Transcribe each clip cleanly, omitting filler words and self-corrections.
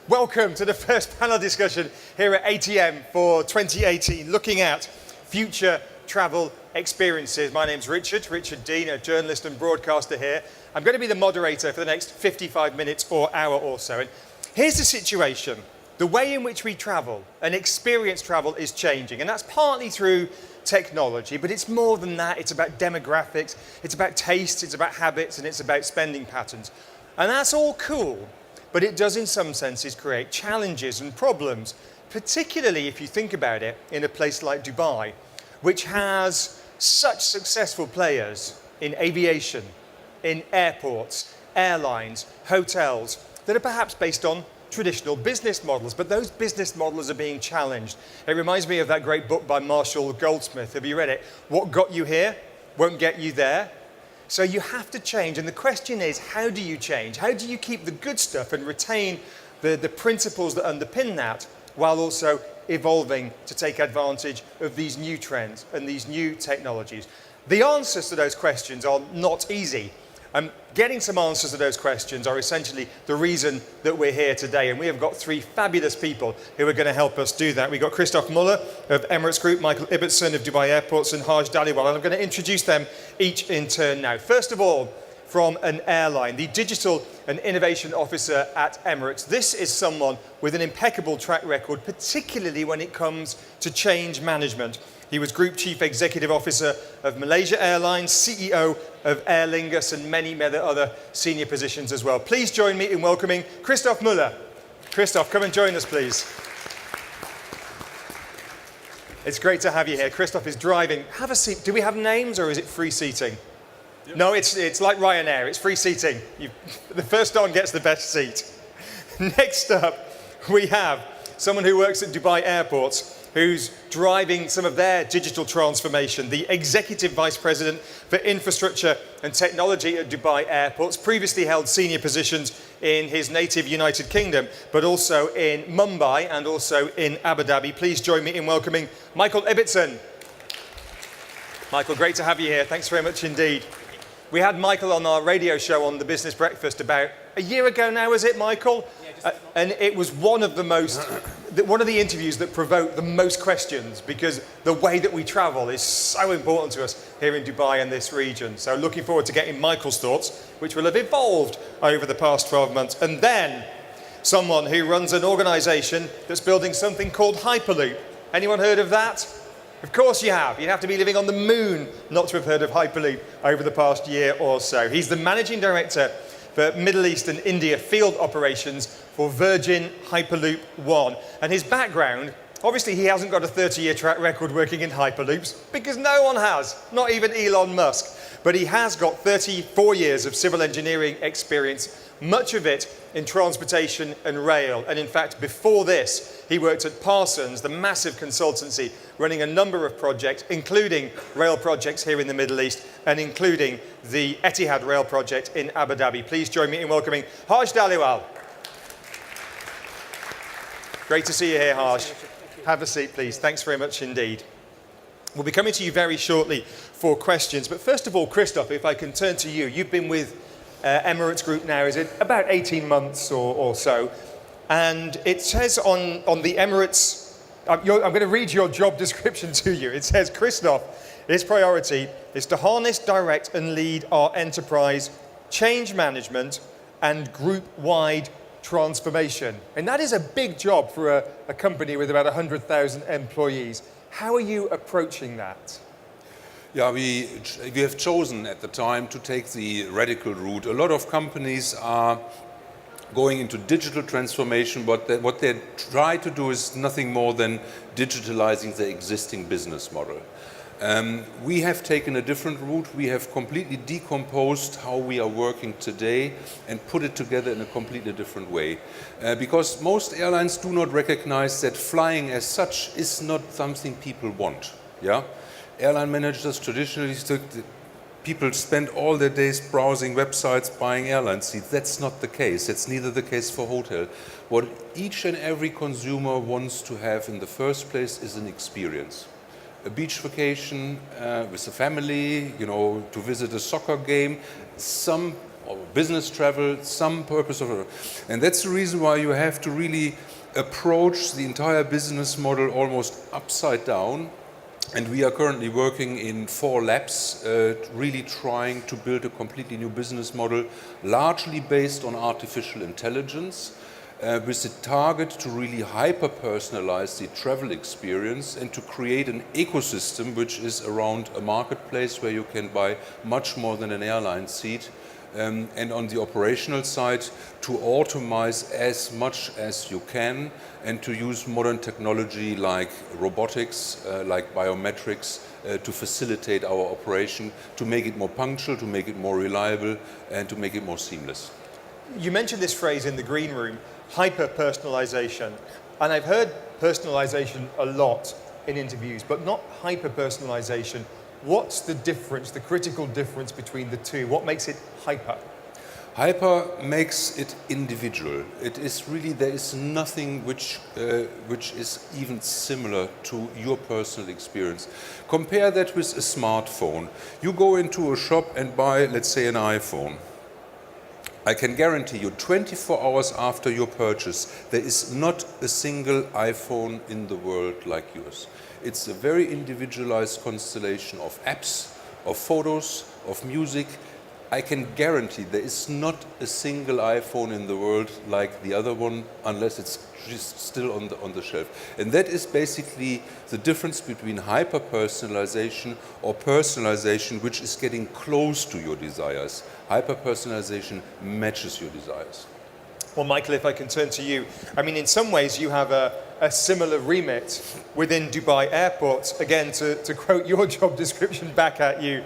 Welcome to the first panel discussion here at ATM for 2018, looking at future travel experiences. My name's Richard Dean, a journalist and broadcaster here. I'm going to be the moderator for the next 55 minutes or hour or so. And here's the situation. The way in which we travel and experience travel is changing, and that's partly through technology, but it's more than that. It's about demographics, it's about tastes, it's about habits, and it's about spending patterns. And that's all cool, but it does in some senses create challenges and problems, particularly if you think about it in a place like Dubai, which has such successful players in aviation, in airports, airlines, hotels, that are perhaps based on traditional business models, but those business models are being challenged. It reminds me of that great book by Marshall Goldsmith. Have you read it? What got you here won't get you there. So you have to change, and the question is, how do you change? How do you keep the good stuff and retain the principles that underpin that, while also evolving to take advantage of these new trends and these new technologies? The answers to those questions are not easy. Getting some answers to those questions are essentially the reason that we're here today, and we have got three fabulous people who are going to help us do that. We've got Christoph Muller of Emirates Group, Michael Ibbotson of Dubai Airports, and Haj Dhaliwal, and I'm going to introduce them each in turn now. First of all, from an airline, the Digital and Innovation Officer at Emirates. This is someone with an impeccable track record, particularly when it comes to change management. He was Group Chief Executive Officer of Malaysia Airlines, CEO of Aer Lingus, and many other senior positions as well. Please join me in welcoming Christoph Muller. Christoph, come and join us, please. It's great to have you here. Christoph is driving. Have a seat. Do we have names, or is it free seating? Yep. No, it's like Ryanair. It's free seating. The first on gets the best seat. Next up, we have someone who works at Dubai Airports, who's driving some of their digital transformation, the Executive Vice President for Infrastructure and Technology at Dubai Airports, previously held senior positions in his native United Kingdom, but also in Mumbai and also in Abu Dhabi. Please join me in welcoming Michael Ibbotson. Michael, great to have you here. Thanks very much indeed. We had Michael on our radio show on the Business Breakfast about a year ago now, is it, Michael? And it was one of the interviews that provoked the most questions, because the way that we travel is so important to us here in Dubai and this region. So looking forward to getting Michael's thoughts, which will have evolved over the past 12 months. And then someone who runs an organization that's building something called Hyperloop. Anyone heard of that? Of course you have. You'd have to be living on the moon not to have heard of Hyperloop over the past year or so. He's the managing director for Middle East and India field operations for Virgin Hyperloop One. And his background, obviously he hasn't got a 30-year track record working in Hyperloops, because no one has, not even Elon Musk. But he has got 34 years of civil engineering experience, much of it in transportation and rail. And in fact, before this, he worked at Parsons, the massive consultancy, running a number of projects, including rail projects here in the Middle East, and including the Etihad rail project in Abu Dhabi. Please join me in welcoming Haj Dhaliwal. Great to see you here, Haj. Have a seat, please. Thanks very much indeed. We'll be coming to you very shortly for questions. But first of all, Christoph, if I can turn to you. You've been with Emirates Group now, is it about 18 months or so? And it says on the Emirates, I'm going to read your job description to you. It says, Christoph, his priority is to harness, direct and lead our enterprise change management and group-wide transformation. And that is a big job for a company with about 100,000 employees. How are you approaching that? Yeah, we have chosen at the time to take the radical route. A lot of companies are going into digital transformation, but what they try to do is nothing more than digitalizing their existing business model. We have taken a different route. We have completely decomposed how we are working today and put it together in a completely different way. Because most airlines do not recognize that flying as such is not something people want. Yeah? Airline managers traditionally, people spend all their days browsing websites, buying airline seats. That's not the case. It's neither the case for hotel. What each and every consumer wants to have in the first place is an experience. A beach vacation with the family, to visit a soccer game. Some or business travel, some purpose of it. And that's the reason why you have to really approach the entire business model almost upside down. And we are currently working in 4 labs, really trying to build a completely new business model, largely based on artificial intelligence, with the target to really hyper-personalize the travel experience and to create an ecosystem which is around a marketplace where you can buy much more than an airline seat. And on the operational side, to automate as much as you can and to use modern technology like robotics, like biometrics, to facilitate our operation, to make it more punctual, to make it more reliable, and to make it more seamless. You mentioned this phrase in the green room, hyper-personalization. And I've heard personalization a lot in interviews, but not hyper-personalization. What's the difference, the critical difference between the two? What makes it hyper? Hyper makes it individual. It is really, there is nothing which is even similar to your personal experience. Compare that with a smartphone. You go into a shop and buy, let's say, an iPhone. I can guarantee you 24 hours after your purchase, there is not a single iPhone in the world like yours. It's a very individualized constellation of apps, of photos, of music. I can guarantee there is not a single iPhone in the world like the other one unless it's just still on the shelf. And that is basically the difference between hyper-personalization or personalization, which is getting close to your desires. Hyper-personalization matches your desires. Well, Michael, if I can turn to you. I mean, in some ways, you have a similar remit within Dubai Airport. Again, to quote your job description back at you,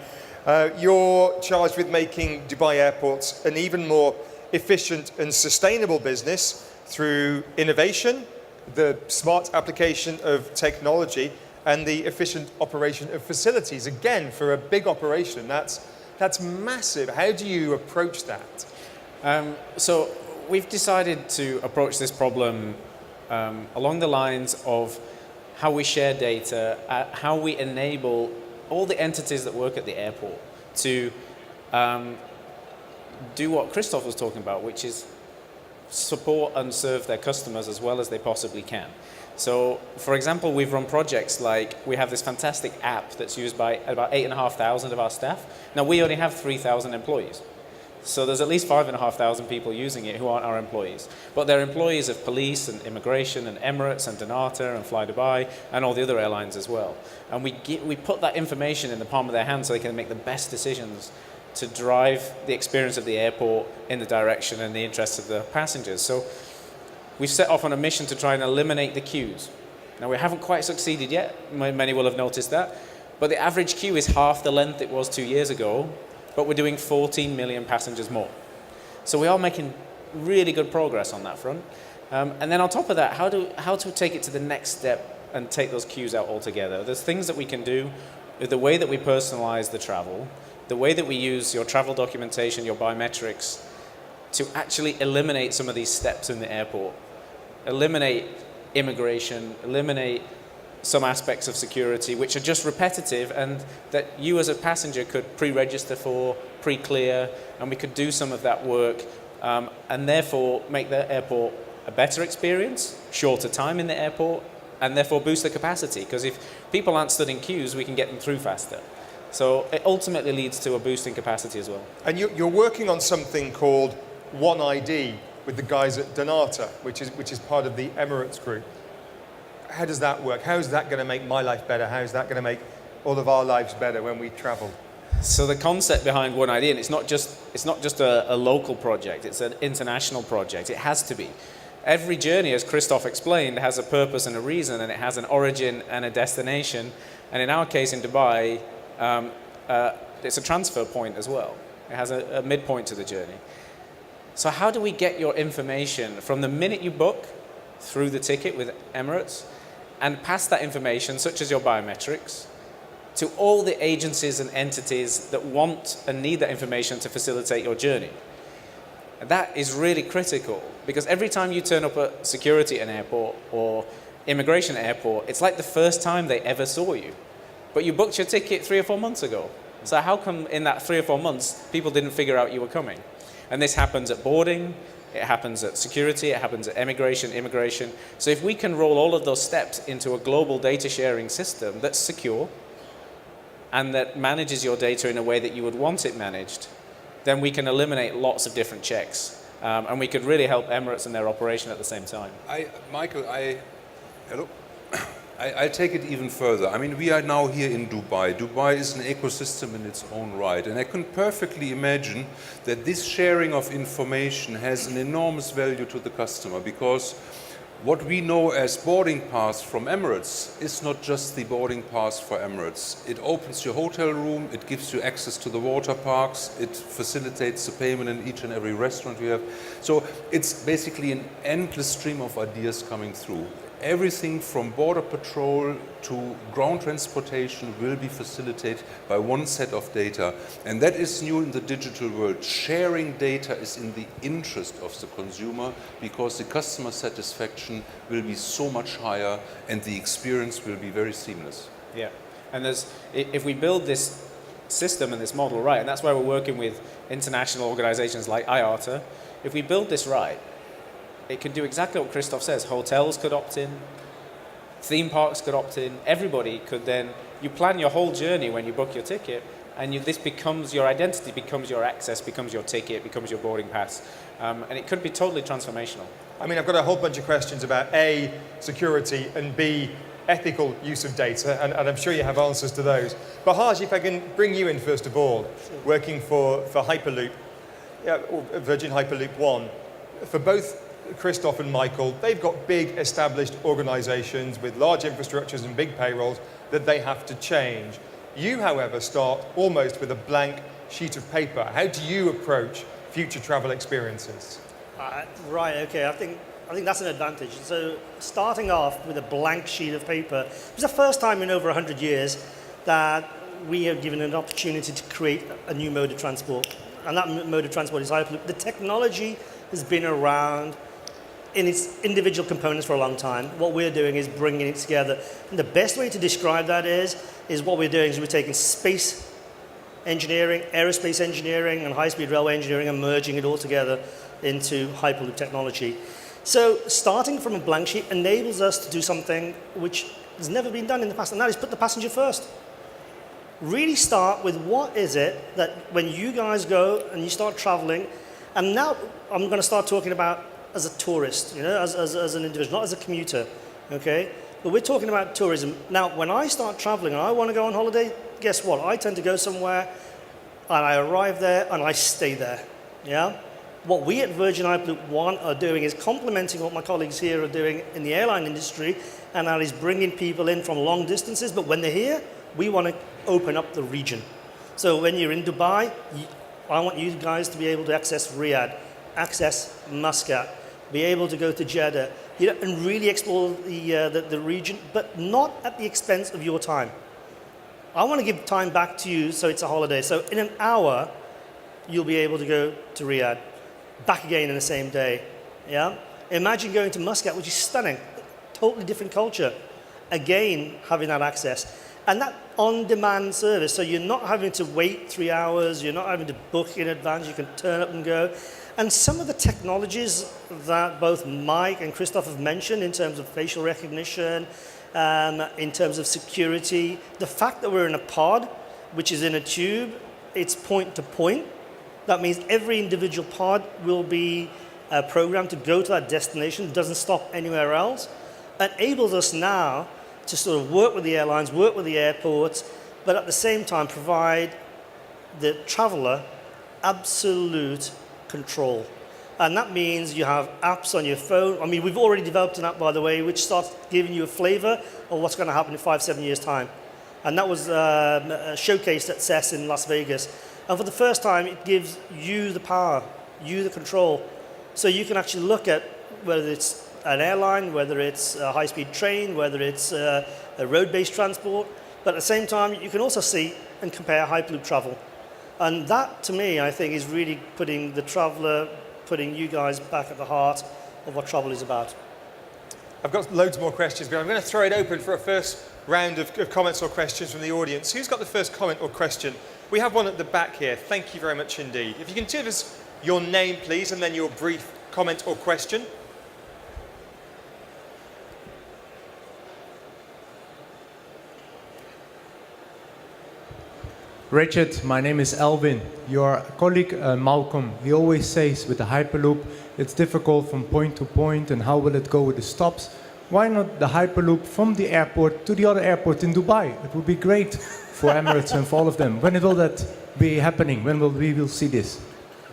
you're charged with making Dubai Airports an even more efficient and sustainable business through innovation, the smart application of technology, and the efficient operation of facilities. Again, for a big operation, that's massive. How do you approach that? So we've decided to approach this problem along the lines of how we share data, how we enable all the entities that work at the airport to do what Christoph was talking about, which is support and serve their customers as well as they possibly can. So, for example, we've run projects like we have this fantastic app that's used by about 8,500 of our staff. Now, we only have 3,000 employees. So there's at least 5,500 people using it who aren't our employees. But they're employees of police and immigration and Emirates and Donata and Fly Dubai and all the other airlines as well. And we put that information in the palm of their hand so they can make the best decisions to drive the experience of the airport in the direction and the interests of the passengers. So we've set off on a mission to try and eliminate the queues. Now, we haven't quite succeeded yet. Many will have noticed that. But the average queue is half the length it was 2 years ago. But we're doing 14 million passengers more. So we are making really good progress on that front. And then on top of that, how to take it to the next step and take those queues out altogether. There's things that we can do with the way that we personalize the travel, the way that we use your travel documentation, your biometrics, to actually eliminate some of these steps in the airport. Eliminate immigration, eliminate some aspects of security which are just repetitive and that you as a passenger could pre-register for, pre-clear, and we could do some of that work and therefore make the airport a better experience, shorter time in the airport, and therefore boost the capacity, because if people aren't stood in queues, we can get them through faster. So it ultimately leads to a boost in capacity as well. And you're working on something called One ID with the guys at Donata, which is part of the Emirates group. How does that work? How is that going to make my life better? How is that going to make all of our lives better when we travel? So the concept behind One ID, and it's not just a local project, it's an international project. It has to be. Every journey, as Christoph explained, has a purpose and a reason, and it has an origin and a destination. And in our case in Dubai, it's a transfer point as well. It has a midpoint to the journey. So how do we get your information from the minute you book through the ticket with Emirates and pass that information, such as your biometrics, to all the agencies and entities that want and need that information to facilitate your journey? And that is really critical, because every time you turn up at security at an airport or immigration airport, it's like the first time they ever saw you. But you booked your ticket 3 or 4 months ago. So how come in that 3 or 4 months, people didn't figure out you were coming? And this happens at boarding, it happens at security, it happens at immigration. So if we can roll all of those steps into a global data sharing system that's secure and that manages your data in a way that you would want it managed, then we can eliminate lots of different checks. And we could really help Emirates and their operation at the same time. Michael, hello. I take it even further. I mean, we are now here in Dubai. Dubai is an ecosystem in its own right. And I can perfectly imagine that this sharing of information has an enormous value to the customer, because what we know as boarding pass from Emirates is not just the boarding pass for Emirates. It opens your hotel room, it gives you access to the water parks, it facilitates the payment in each and every restaurant you have. So it's basically an endless stream of ideas coming through. Everything from border patrol to ground transportation will be facilitated by one set of data. And that is new in the digital world. Sharing data is in the interest of the consumer, because the customer satisfaction will be so much higher and the experience will be very seamless. Yeah, and if we build this system and this model right, and that's why we're working with international organizations like IATA, if we build this right, it could do exactly what Christoph says. Hotels could opt in, theme parks could opt in, everybody could then, you plan your whole journey when you book your ticket, and this becomes your identity, becomes your access, becomes your ticket, becomes your boarding pass. And it could be totally transformational. I mean, I've got a whole bunch of questions about A, security, and B, ethical use of data, and I'm sure you have answers to those. But Harsh, if I can bring you in first of all, working for Hyperloop, or Virgin Hyperloop One, for both Christoph and Michael, they've got big established organizations with large infrastructures and big payrolls that they have to change. You, however, start almost with a blank sheet of paper. How do you approach future travel experiences? Right, okay, I think that's an advantage. So starting off with a blank sheet of paper, it was the first time in over 100 years that we have given an opportunity to create a new mode of transport. And that mode of transport is Hyperloop. The technology has been around in its individual components for a long time. What we're doing is bringing it together. And the best way to describe that is what we're doing is we're taking space engineering, aerospace engineering, and high-speed railway engineering and merging it all together into Hyperloop technology. So starting from a blank sheet enables us to do something which has never been done in the past, and that is put the passenger first. Really start with what is it that when you guys go and you start traveling, and now I'm going to start talking about as a tourist, as an individual, not as a commuter, okay? But we're talking about tourism. Now, when I start traveling and I want to go on holiday, guess what? I tend to go somewhere and I arrive there and I stay there, yeah? What we at Virgin Hyperloop One are doing is complementing what my colleagues here are doing in the airline industry, and that is bringing people in from long distances, but when they're here, we want to open up the region. So when you're in Dubai, I want you guys to be able to access Riyadh, access Muscat, be able to go to Jeddah, and really explore the region, but not at the expense of your time. I want to give time back to you so it's a holiday. So in an hour, you'll be able to go to Riyadh, back again in the same day. Yeah? Imagine going to Muscat, which is stunning, totally different culture. Again, having that access. And that on-demand service, so you're not having to wait 3 hours, you're not having to book in advance, you can turn up and go. And some of the technologies that both Mike and Christoph have mentioned in terms of facial recognition, in terms of security, the fact that we're in a pod, which is in a tube, it's point to point. That means every individual pod will be programmed to go to that destination, doesn't stop anywhere else, enables us now to sort of work with the airlines, work with the airports, but at the same time provide the traveler absolute control. And that means you have apps on your phone. I mean, we've already developed an app, by the way, which starts giving you a flavor of what's going to happen in 5-7 years' time. And that was showcased at CES in Las Vegas. And for the first time, it gives you the power, you the control. So you can actually look at whether it's an airline, whether it's a high-speed train, whether it's a road-based transport. But at the same time, you can also see and compare Hyperloop travel. And that, to me, I think, is really putting the traveler, putting you guys back at the heart of what travel is about. I've got loads more questions, but I'm going to throw it open for a first round of comments or questions from the audience. Who's got the first comment or question? We have one at the back here. Thank you very much indeed. If you can give us Your name, please, and then your brief comment or question. Richard, my name is Alvin. Your colleague Malcolm, he always says with the Hyperloop, it's difficult from point to point and how will it go with the stops. Why not the Hyperloop from the airport to the other airport in Dubai? It would be great for Emirates and for all of them. When will that be happening? When will we see this?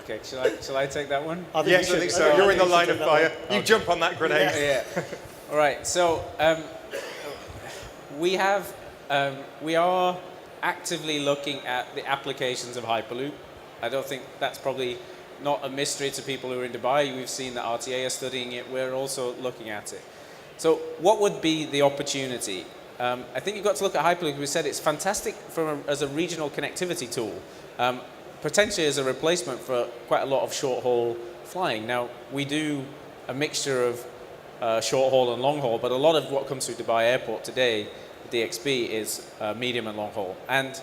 Okay, shall I take that one? Yes, I think so. You're in the line of fire. You jump on that grenade. Yeah. All right. So we are actively looking at the applications of Hyperloop. I don't think that's probably not a mystery to people who are in Dubai. We've seen that RTA are studying it. We're also looking at it. So what would be the opportunity? I think you've got to look at Hyperloop. We said it's fantastic as a regional connectivity tool, potentially as a replacement for quite a lot of short-haul flying. Now, we do a mixture of short-haul and long-haul, but a lot of what comes through Dubai Airport today, DXB, is medium and long-haul. And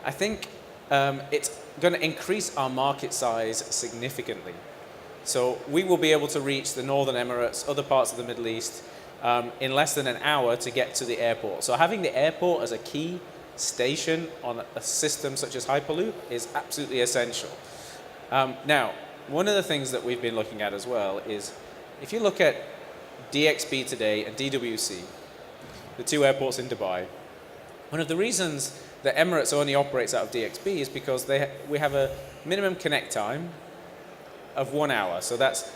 I think it's going to increase our market size significantly. So we will be able to reach the Northern Emirates, other parts of the Middle East, in less than an hour to get to the airport. So having the airport as a key station on a system such as Hyperloop is absolutely essential. Now, one of the things that we've been looking at as well is, if you look at DXB today and DWC, the two airports in Dubai, one of the reasons that Emirates only operates out of DXB is because we have a minimum connect time of 1 hour. So that's,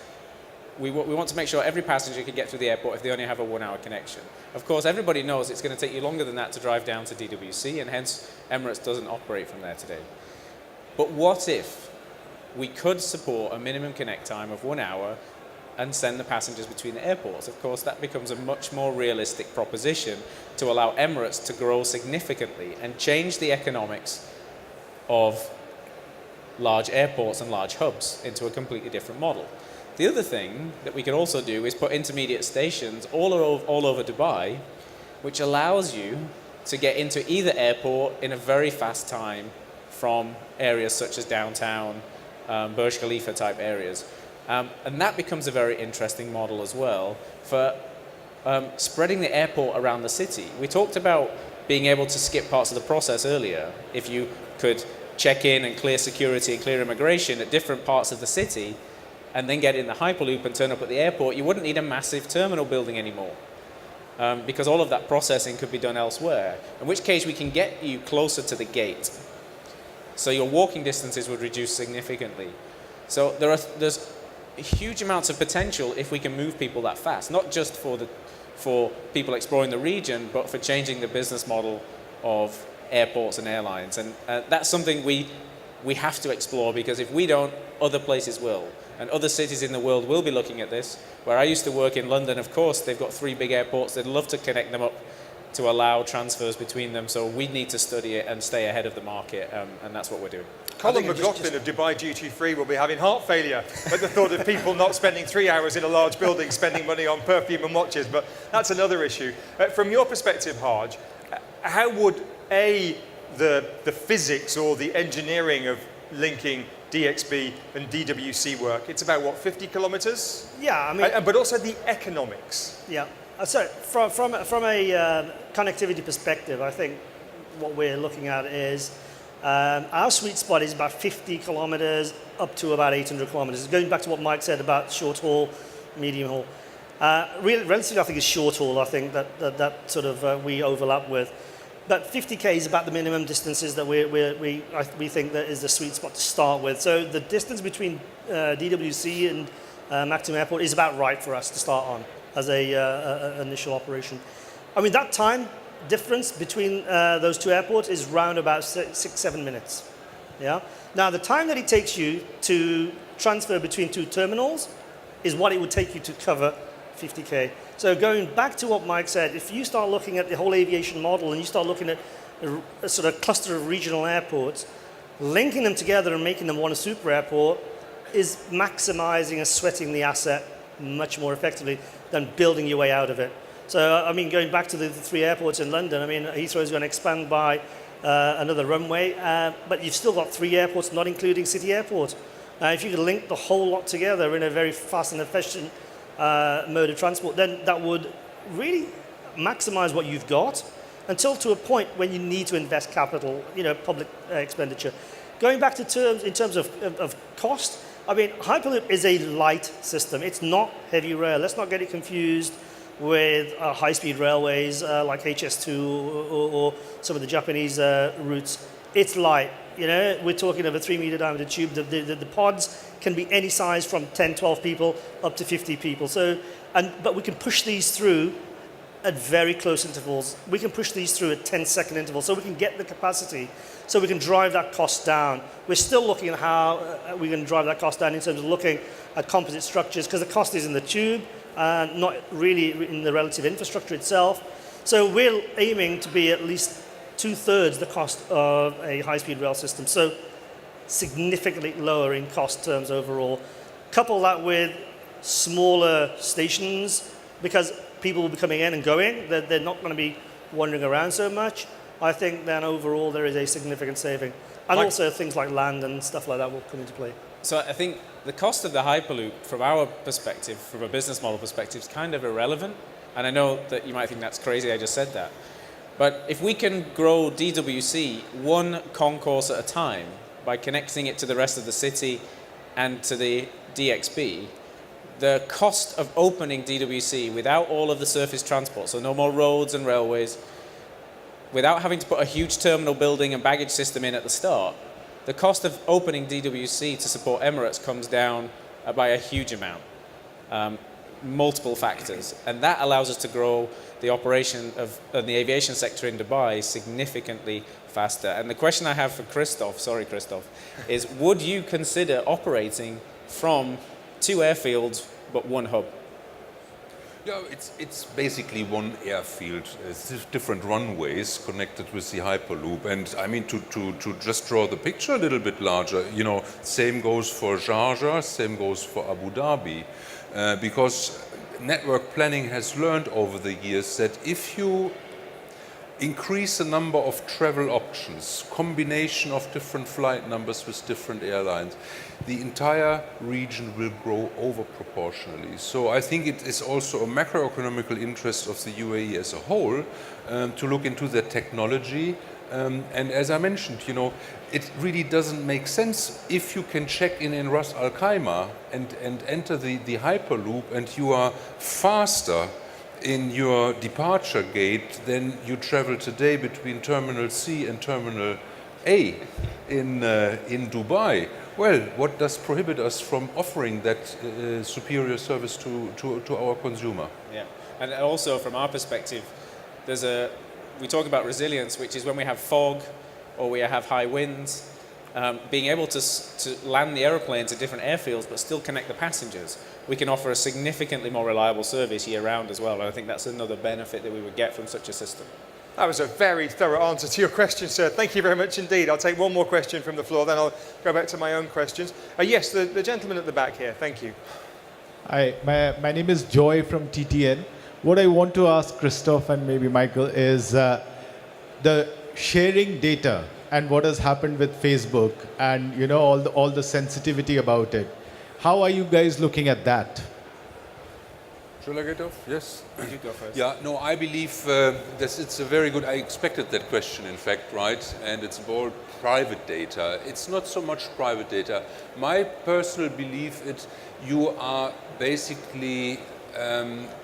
we want to make sure every passenger can get through the airport if they only have a 1 hour connection. Of course, everybody knows it's going to take you longer than that to drive down to DWC, and hence Emirates doesn't operate from there today. But what if we could support a minimum connect time of 1 hour and send the passengers between the airports? Of course, that becomes a much more realistic proposition to allow Emirates to grow significantly and change the economics of large airports and large hubs into a completely different model. The other thing that we could also do is put intermediate stations all over Dubai, which allows you to get into either airport in a very fast time from areas such as downtown, Burj Khalifa type areas. And that becomes a very interesting model as well for spreading the airport around the city. We talked about being able to skip parts of the process earlier. If you could check in and clear security and clear immigration at different parts of the city and then get in the Hyperloop and turn up at the airport, you wouldn't need a massive terminal building anymore. Because all of that processing could be done elsewhere, in which case we can get you closer to the gate. So your walking distances would reduce significantly. So there's huge amounts of potential if we can move people that fast, not just for people exploring the region, but for changing the business model of airports and airlines. And that's something we have to explore, because if we don't, other places will. And other cities in the world will be looking at this. Where I used to work in London, of course, they've got 3 big airports. They'd love to connect them up to allow transfers between them. So we need to study it and stay ahead of the market, and that's what we're doing. Colin McLaughlin of Dubai Duty Free will be having heart failure at the thought of people not spending 3 hours in a large building spending money on perfume and watches, but that's another issue. From your perspective, Haj, how would the physics or the engineering of linking DXB and DWC work? It's about, what, 50 kilometers? Yeah, I mean... But also the economics. Yeah. So from a connectivity perspective, I think what we're looking at is our sweet spot is about 50 kilometers up to about 800 kilometers. Going back to what Mike said about short haul, medium haul. Relatively, I think it's short haul. I think that sort of we overlap with. But 50k is about the minimum distances that we think that is the sweet spot to start with. So the distance between DWC and Maktoum Airport is about right for us to start on as a initial operation. I mean, that time difference between those two airports is round about 6-7 minutes. Yeah. Now the time that it takes you to transfer between two terminals is what it would take you to cover 50k. So going back to what Mike said, if you start looking at the whole aviation model and you start looking at a sort of cluster of regional airports, linking them together and making them one super airport is maximizing and sweating the asset much more effectively than building your way out of it. So, I mean, going back to the 3 airports in London, I mean, Heathrow is going to expand by another runway, but you've still got 3 airports, not including City Airport. If you could link the whole lot together in a very fast and efficient mode of transport, then that would really maximize what you've got until to a point when you need to invest capital, public expenditure. Going back to in terms of cost, I mean, Hyperloop is a light system. It's not heavy rail. Let's not get it confused with high-speed railways like HS2 or some of the Japanese routes. It's light. We're talking of a 3-meter diameter tube. The pods can be any size from 10, 12 people up to 50 people. But we can push these through at very close intervals. We can push these through at 10-second intervals, so we can get the capacity, so we can drive that cost down. We're still looking at how we can drive that cost down in terms of looking at composite structures, because the cost is in the tube, not really in the relative infrastructure itself. So we're aiming to be at least 2/3 the cost of a high-speed rail system, so significantly lower in cost terms overall. Couple that with smaller stations, because people will be coming in and going, they're not going to be wandering around so much. I think then overall there is a significant saving. And also things like land and stuff like that will come into play. So I think the cost of the Hyperloop, from our perspective, from a business model perspective, is kind of irrelevant. And I know that you might think that's crazy, I just said that. But if we can grow DWC one concourse at a time by connecting it to the rest of the city and to the DXB, the cost of opening DWC without all of the surface transport, so no more roads and railways, without having to put a huge terminal building and baggage system in at the start, the cost of opening DWC to support Emirates comes down by a huge amount, multiple factors. And that allows us to grow the operation of the aviation sector in Dubai significantly faster. And the question I have for Christoph, is would you consider operating from 2 airfields but 1 hub? Yeah, it's basically one airfield, different runways connected with the Hyperloop. And I mean, to just draw the picture a little bit larger, same goes for Sharjah, same goes for Abu Dhabi, because network planning has learned over the years that if you increase the number of travel options, combination of different flight numbers with different airlines, the entire region will grow over proportionally. So I think it is also a macroeconomical interest of the UAE as a whole to look into the technology. And as I mentioned, it really doesn't make sense if you can check in Ras Al Khaimah and enter the Hyperloop and you are faster in your departure gate than you travel today between Terminal C and Terminal A in Dubai. Well, what does prohibit us from offering that superior service to our consumer? Yeah, and also from our perspective, we talk about resilience, which is when we have fog or we have high winds, being able to land the aeroplanes at different airfields but still connect the passengers. We can offer a significantly more reliable service year-round as well, and I think that's another benefit that we would get from such a system. That was a very thorough answer to your question, sir. Thank you very much indeed. I'll take one more question from the floor, then I'll go back to my own questions. Yes, the gentleman at the back here. Thank you. Hi, my name is Joy from TTN. What I want to ask Christoph and maybe Michael is the sharing data and what has happened with Facebook and all the sensitivity about it. How are you guys looking at that? Shall I get off? Yes. You go first. Yeah, no, I believe it's a very good, I expected that question in fact, right? And it's about private data. It's not so much private data. My personal belief is you are basically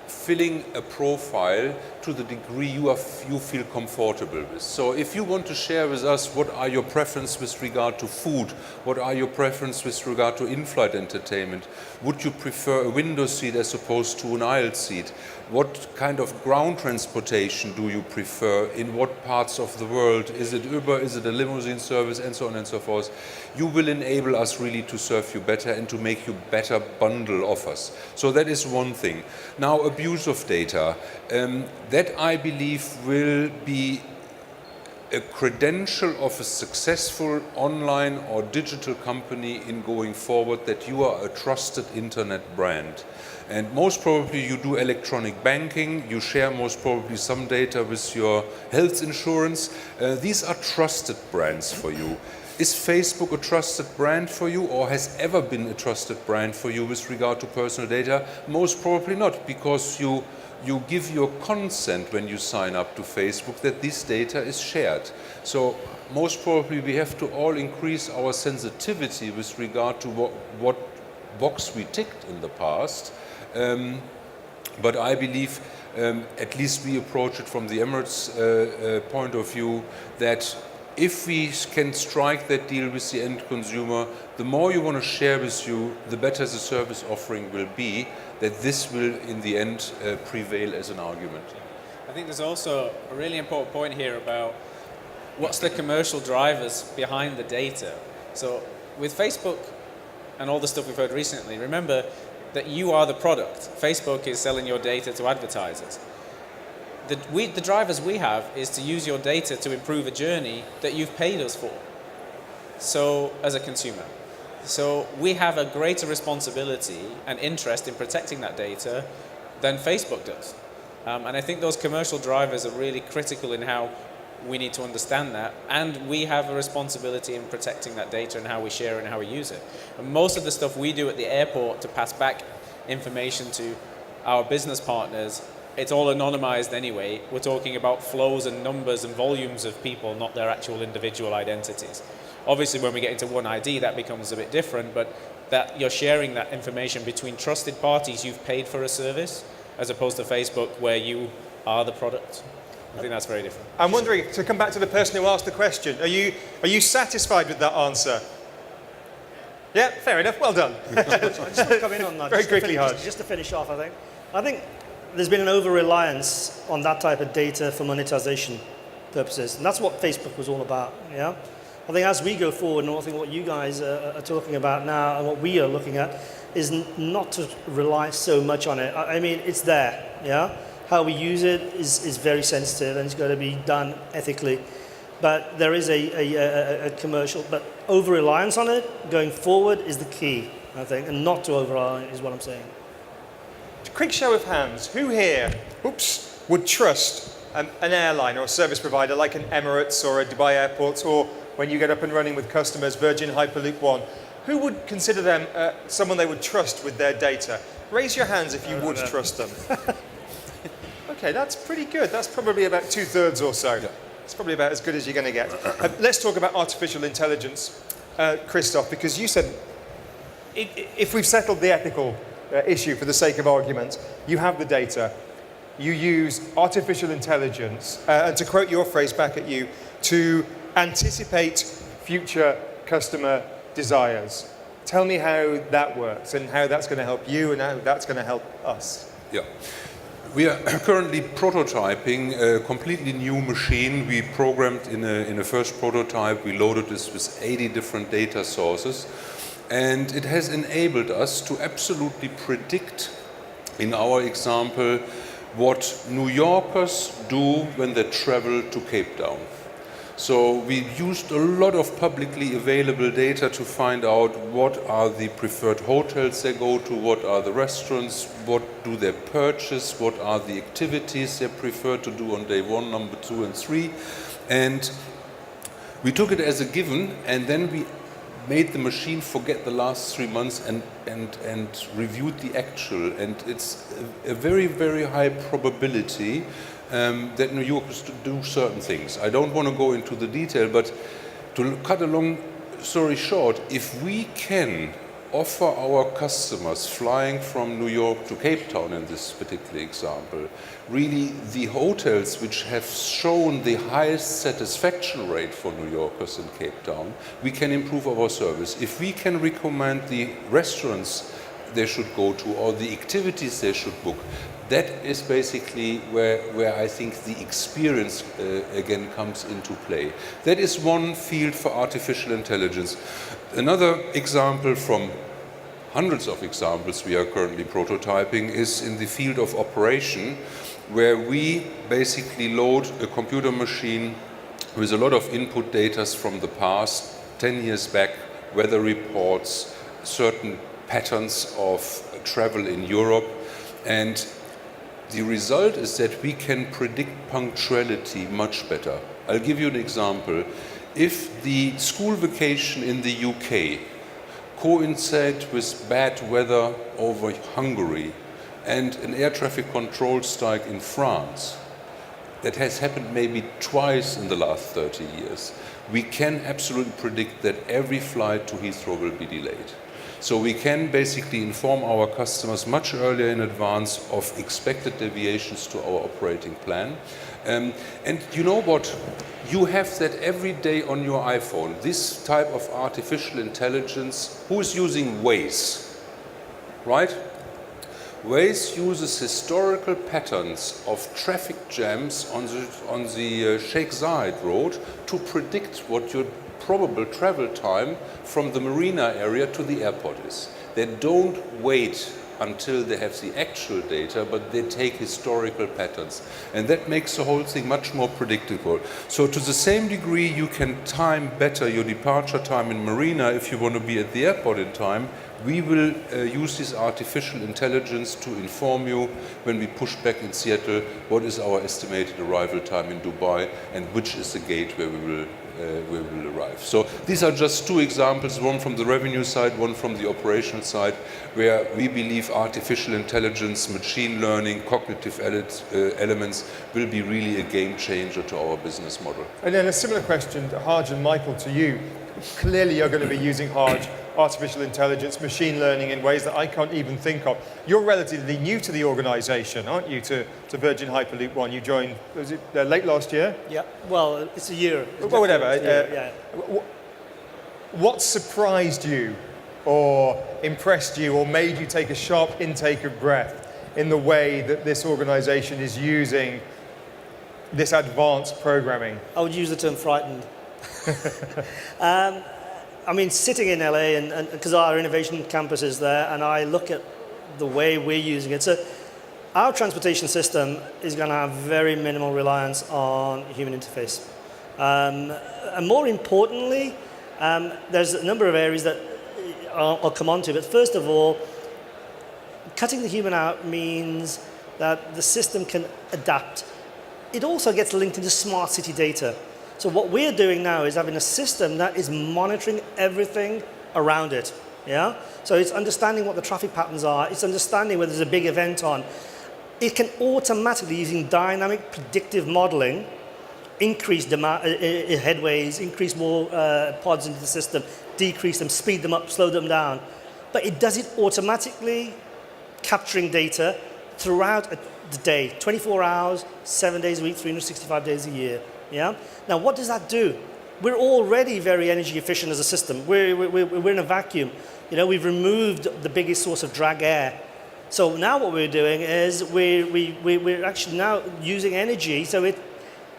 filling a profile to the degree you feel comfortable with. So if you want to share with us what are your preferences with regard to food, what are your preferences with regard to in-flight entertainment, would you prefer a window seat as opposed to an aisle seat, what kind of ground transportation do you prefer, in what parts of the world, is it Uber, is it a limousine service, and so on and so forth, you will enable us really to serve you better and to make you better bundle offers. So that is one thing. Now, abuse of data, that I believe will be a credential of a successful online or digital company in going forward, that you are a trusted internet brand. And most probably you do electronic banking, you share most probably some data with your health insurance. These are trusted brands for you. is Facebook a trusted brand for you, or has ever been a trusted brand for you with regard to personal data? Most probably not, because you give your consent when you sign up to Facebook that this data is shared. So most probably we have to all increase our sensitivity with regard to what box we ticked in the past. But I believe, at least we approach it from the Emirates point of view, that if we can strike that deal with the end consumer, the more you want to share with you, the better the service offering will be, that this will in the end prevail as an argument. I think there's also a really important point here about what's the commercial drivers behind the data. So with Facebook and all the stuff we've heard recently, remember that you are the product. Facebook is selling your data to advertisers. The drivers we have is to use your data to improve a journey that you've paid us for, so as a consumer. So we have a greater responsibility and interest in protecting that data than Facebook does. And I think those commercial drivers are really critical in how we need to understand that, and we have a responsibility in protecting that data and how we share it and how we use it. And most of the stuff we do at the airport to pass back information to our business partners, it's all anonymized anyway. We're talking about flows and numbers and volumes of people, not their actual individual identities. Obviously, when we get into One ID, that becomes a bit different, but that you're sharing that information between trusted parties you've paid for a service, as opposed to Facebook, where you are the product. I think that's very different. I'm wondering, to come back to the person who asked the question, are you satisfied with that answer? Yeah, fair enough. Well done. I just want to come in on that. Very quickly, Hodge. Just to finish off, I think there's been an over-reliance on that type of data for monetization purposes, and that's what Facebook was all about. Yeah, I think as we go forward, and I think what you guys are talking about now, and what we are looking at, is not to rely so much on it. I mean, it's there. Yeah, how we use it is very sensitive, and it's got to be done ethically. But there is a commercial, but over-reliance on it going forward is the key, I think, and not to over-rely is what I'm saying. Quick show of hands. Who here, would trust an airline or a service provider like an Emirates or a Dubai Airports, or when you get up and running with customers, Virgin Hyperloop One, who would consider them someone they would trust with their data? Raise your hands if you would trust them. Okay, that's pretty good. That's probably about 2/3 or so. Yeah. It's probably about as good as you're going to get. Let's talk about artificial intelligence, Christoph, because you said if we've settled the ethical issue for the sake of argument, you have the data, you use artificial intelligence, and to quote your phrase back at you, to anticipate future customer desires. Tell me how that works and how that's going to help you and how that's going to help us. Yeah. We are currently prototyping a completely new machine. We programmed in a first prototype, we loaded this with 80 different data sources, and it has enabled us to absolutely predict, in our example, what New Yorkers do when they travel to Cape Town. So we used a lot of publicly available data to find out what are the preferred hotels they go to, what are the restaurants, what do they purchase, what are the activities they prefer to do on day 1, number 2 and 3. And we took it as a given, and then we made the machine forget the last 3 months and reviewed the actual. And it's a very, very high probability that New Yorkers do certain things. I don't want to go into the detail, but to cut a long story short, if we can offer our customers flying from New York to Cape Town in this particular example, really the hotels which have shown the highest satisfaction rate for New Yorkers in Cape Town, we can improve our service. If we can recommend the restaurants they should go to or the activities they should book, that is basically where I think the experience again comes into play. That is one field for artificial intelligence. Another example from hundreds of examples we are currently prototyping is in the field of operation, where we basically load a computer machine with a lot of input data from the past, 10 years back, weather reports, certain patterns of travel in Europe, and the result is that we can predict punctuality much better. I'll give you an example. if the school vacation in the UK coincide with bad weather over Hungary and an air traffic control strike in France, that has happened maybe twice in the last 30 years, we can absolutely predict that every flight to Heathrow will be delayed. So we can basically inform our customers much earlier in advance of expected deviations to our operating plan. And you know what? You have that every day on your iPhone, this type of artificial intelligence. Who is using Waze, right? Waze uses historical patterns of traffic jams on the Sheikh Zayed road to predict what your probable travel time from the marina area to the airport is. They don't wait until they have the actual data, but they take historical patterns. And that makes the whole thing much more predictable. So to the same degree, you can time better your departure time in marina if you want to be at the airport in time. We will use this artificial intelligence to inform you when we push back in Seattle what is our estimated arrival time in Dubai and which is the gate where we will arrive. So these are just two examples, one from the revenue side, one from the operational side, where we believe artificial intelligence, machine learning, cognitive elements will be really a game changer to our business model. And then a similar question, Harj and Michael, to you. Clearly you're going to be using Harj, artificial intelligence, machine learning in ways that I can't even think of. You're relatively new to the organisation, aren't you, to Virgin Hyperloop One? You joined, was it late last year? Yeah, well, it's a year. Well, whatever. Yeah. What surprised you or impressed you or made you take a sharp intake of breath in the way that this organisation is using this advanced programming? I would use the term frightened. I mean, sitting in LA, and because our innovation campus is there, and I look at the way we're using it. So our transportation system is going to have very minimal reliance on human interface. And more importantly, there's a number of areas that I'll come on to. But first of all, cutting the human out means that the system can adapt. It also gets linked into smart city data. So what we're doing now is having a system that is monitoring everything around it. Yeah? So it's understanding what the traffic patterns are. It's understanding whether there's a big event on. It can automatically, using dynamic predictive modeling, increase headways, increase more pods into the system, decrease them, speed them up, slow them down. But it does it automatically, capturing data throughout the day, 24 hours, 7 days a week, 365 days a year. Yeah? Now, what does that do? We're already very energy efficient as a system. We're in a vacuum. You know, we've removed the biggest source of drag air. So now what we're doing is we're actually now using energy, so it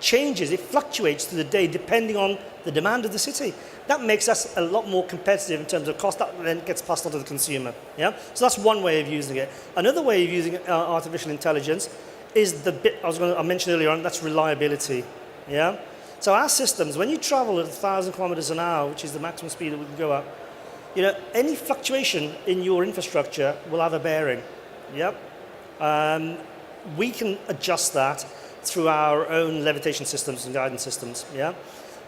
changes, it fluctuates through the day depending on the demand of the city. That makes us a lot more competitive in terms of cost. That then gets passed on to the consumer. Yeah? So that's one way of using it. Another way of using artificial intelligence is the bit I mentioned earlier on, that's reliability. Yeah? So our systems, when you travel at 1,000 kilometers an hour, which is the maximum speed that we can go up, you know, any fluctuation in your infrastructure will have a bearing. Yep. We can adjust that through our own levitation systems and guidance systems. Yeah.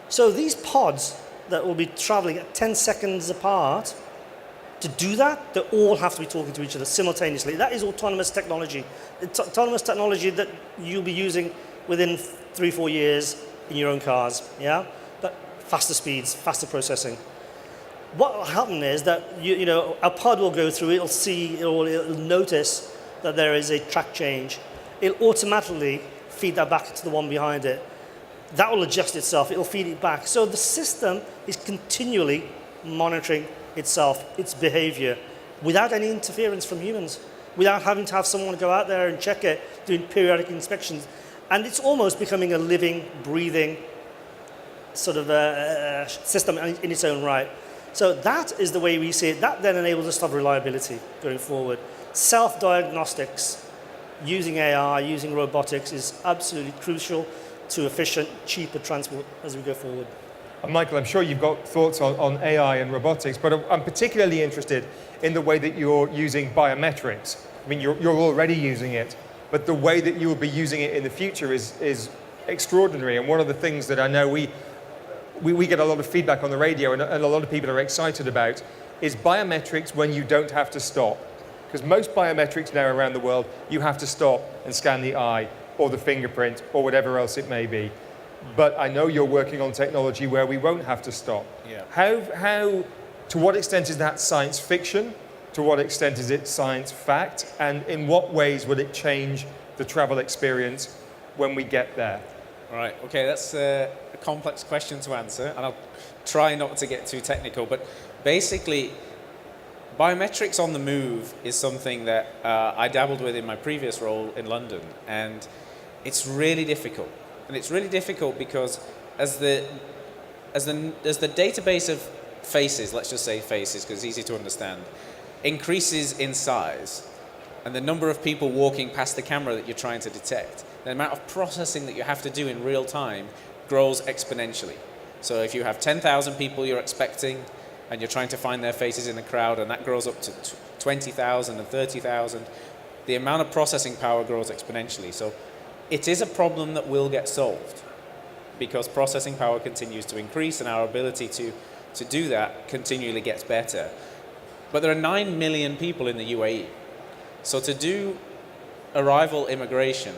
So these pods that will be traveling at 10 seconds apart, to do that, they all have to be talking to each other simultaneously. That is autonomous technology. It's autonomous technology that you'll be using within 3-4 years in your own cars, yeah? But faster speeds, faster processing. What will happen is that, you know, a pod will go through, it'll notice that there is a track change. It'll automatically feed that back to the one behind it. That will adjust itself, it'll feed it back. So the system is continually monitoring itself, its behavior, without any interference from humans, without having to have someone go out there and check it, doing periodic inspections. And it's almost becoming a living, breathing sort of system in its own right. So that is the way we see it. That then enables us to have reliability going forward. Self-diagnostics, using AI, using robotics is absolutely crucial to efficient, cheaper transport as we go forward. Michael, I'm sure you've got thoughts on AI and robotics, but I'm particularly interested in the way that you're using biometrics. I mean, you're already using it, but the way that you will be using it in the future is extraordinary. And one of the things that I know we get a lot of feedback on the radio and a lot of people are excited about is biometrics when you don't have to stop. Because most biometrics now around the world, you have to stop and scan the eye or the fingerprint or whatever else it may be. But I know you're working on technology where we won't have to stop. Yeah. How, to what extent is that science fiction? To what extent is it science fact? And in what ways would it change the travel experience when we get there? All right, okay, that's a complex question to answer, and I'll try not to get too technical, but basically, biometrics on the move is something that I dabbled with in my previous role in London, and it's really difficult. And it's really difficult because as the database of faces, let's just say faces because it's easy to understand, increases in size, and the number of people walking past the camera that you're trying to detect, the amount of processing that you have to do in real time grows exponentially. So if you have 10,000 people you're expecting and you're trying to find their faces in the crowd, and that grows up to 20,000 and 30,000, the amount of processing power grows exponentially. So it is a problem that will get solved because processing power continues to increase and our ability to do that continually gets better. But there are 9 million people in the UAE. So to do arrival immigration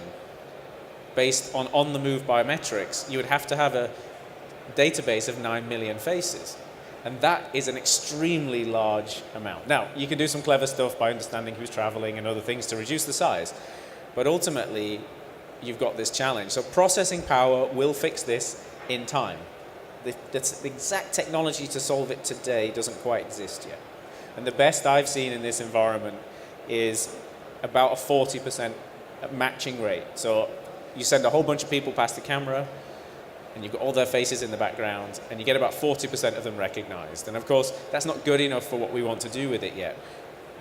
based on the move biometrics, you would have to have a database of 9 million faces. And that is an extremely large amount. Now, you can do some clever stuff by understanding who's traveling and other things to reduce the size. But ultimately, you've got this challenge. So processing power will fix this in time. The exact technology to solve it today doesn't quite exist yet. And the best I've seen in this environment is about a 40% matching rate. So you send a whole bunch of people past the camera, and you've got all their faces in the background, and you get about 40% of them recognized. And of course, that's not good enough for what we want to do with it yet.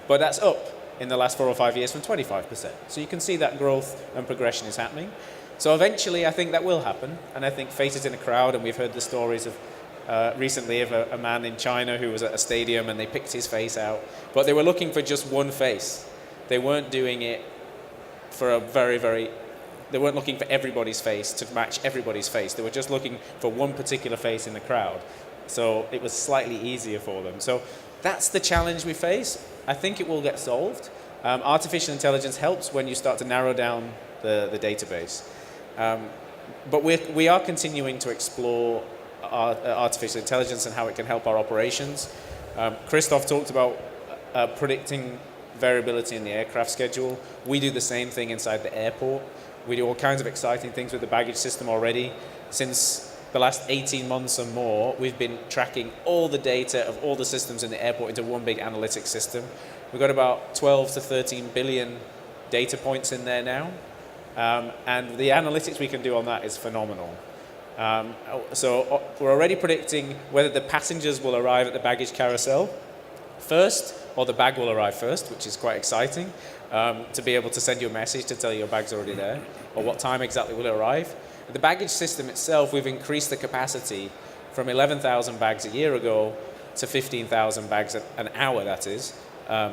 But that's up in the last 4 or 5 years from 25%. So you can see that growth and progression is happening. So eventually, I think that will happen. And I think faces in a crowd, and we've heard the stories of recently of a man in China who was at a stadium and they picked his face out. But they were looking for just one face. They weren't doing it for they weren't looking for everybody's face to match everybody's face. They were just looking for one particular face in the crowd. So it was slightly easier for them. So that's the challenge we face. I think it will get solved. Artificial intelligence helps when you start to narrow down the database. But we are continuing to explore artificial intelligence and how it can help our operations. Christoph talked about predicting variability in the aircraft schedule. We do the same thing inside the airport. We do all kinds of exciting things with the baggage system already. Since the last 18 months or more, we've been tracking all the data of all the systems in the airport into one big analytics system. We've got about 12 to 13 billion data points in there now. And the analytics we can do on that is phenomenal. So we're already predicting whether the passengers will arrive at the baggage carousel first, or the bag will arrive first, which is quite exciting, to be able to send you a message to tell you your bag's already there, or what time exactly will it arrive. The baggage system itself, we've increased the capacity from 11,000 bags a year ago to 15,000 bags an hour, that is,